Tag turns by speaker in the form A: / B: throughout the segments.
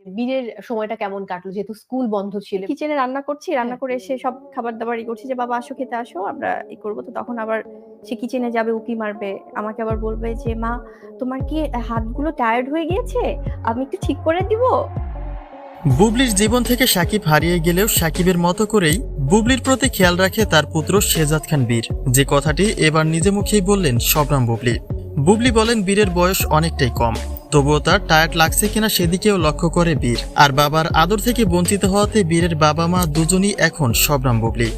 A: বীরের সময়টা কেমন কাটলো? যেহেতু স্কুল বন্ধ ছিল।
B: কিচেনে রান্না করছি। রান্না
A: হ্যাঁ।
B: করে এসে সব খাবার-দাবার করছি যে, "বাবা আসো খেতে আসো। আমরা করব।" তো তখন আবার সে কিচেনে যাবে, উঁকি মারবে। আমাকে আবার বলবে যে, "মা তোমার কি হাতগুলো টায়ার্ড হয়ে গিয়েছে? আমি একটু ঠিক করে দিব?"
C: বুবলির জীবন থেকে সাকিব হারিয়ে গেলেও সাকিবের মতো করেই বুবলির প্রতি খেয়াল রাখে তার পুত্র শেহজাদ খান বীর, যে কথাটি এবার নিজে মুখেই বললেন শবনম বুবলি। বুবলি বলেন বীরের বয়স অনেকটাই কম, তবুও তার টায়ার্ড লাগছে কিনা সেদিকেও লক্ষ্য করে বীর। আর বাবার আদর থেকে বঞ্চিত হওয়াতে বীরের বাবা মা দুজনই এখন শবনম বুবলি।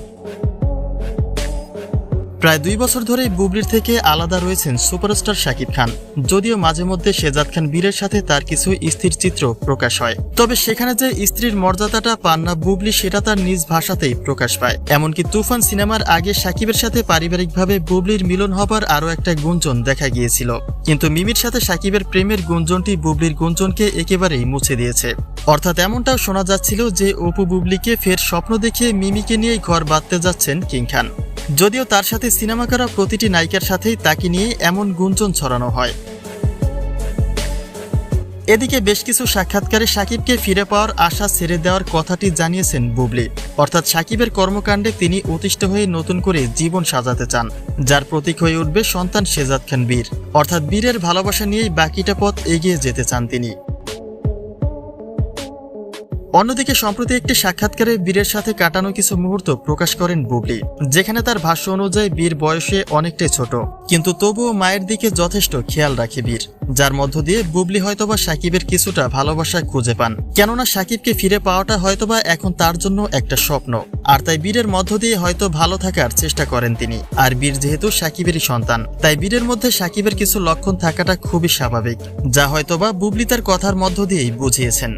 C: প্রায় 2 বছর ধরেই বুবলির থেকে আলাদা রয়েছেন সুপারস্টার শাকিব খান। যদিও মাঝে মধ্যে শেহজাদ খান বীরের সাথে তার কিছু স্থির চিত্র প্রকাশ হয়, তবে সেখানে যে স্ত্রীর মর্যাদাটা পান না বুবলি সেটা তার নিজ ভাষাতেই প্রকাশ পায়। এমনকি তুফান সিনেমার আগে শাকিবের সাথে পারিবারিকভাবে বুবলির মিলন হবার আরও একটা গুঞ্জন দেখা গিয়েছিল, কিন্তু মিমির সাথে শাকিবের প্রেমের গুঞ্জনটি বুবলির গুঞ্জনকে একেবারেই মুছে দিয়েছে। অর্থাৎ এমনটাও শোনা যাচ্ছিল যে অপু বুবলিকে ফের স্বপ্ন দেখে মিমিকে নিয়েই ঘর বাঁধতে যাচ্ছেন কিং খান। যদিও তার সাথে সিনেমা করা প্রতিটি নায়িকার সাথেই তাকে নিয়ে এমন গুঞ্জন ছড়ানো হয়। এদিকে বেশ কিছু সাক্ষাৎকারে সাকিবকে ফিরে পাওয়ার আশা ছেড়ে দেওয়ার কথাটি জানিয়েছেন বুবলি। অর্থাৎ সাকিবের কর্মকাণ্ডে তিনি অতিষ্ঠ হয়ে নতুন করে জীবন সাজাতে চান, যার প্রতীক হয়ে উঠবে সন্তান শেহজাদ খান বীর। অর্থাৎ বীরের ভালোবাসা নিয়েই বাকিটা পথ এগিয়ে যেতে চান তিনি। অন্যদিকে সম্প্রতি একটি সাক্ষাৎকারে বীরের সাথে কাটানো কিছু মুহূর্ত প্রকাশ করেন বুবলি, যেখানে তার ভাষ্য অনুযায়ী বীর বয়সে অনেকটাই ছোট, কিন্তু তবুও মায়ের দিকে যথেষ্ট খেয়াল রাখে বীর, যার মধ্য দিয়ে বুবলি হয়তোবা সাকিবের কিছুটা ভালোবাসা খুঁজে পান। কেননা সাকিবকে ফিরে পাওয়াটা হয়তোবা এখন তার জন্য একটা স্বপ্ন, আর তাই বীরের মধ্য দিয়ে হয়তো ভালো থাকার চেষ্টা করেন তিনি। আর বীর যেহেতু সাকিবেরই সন্তান, তাই বীরের মধ্যে সাকিবের কিছু লক্ষণ থাকাটা খুবই স্বাভাবিক, যা হয়তোবা বুবলি তার কথার মধ্য দিয়েই বুঝিয়েছেন।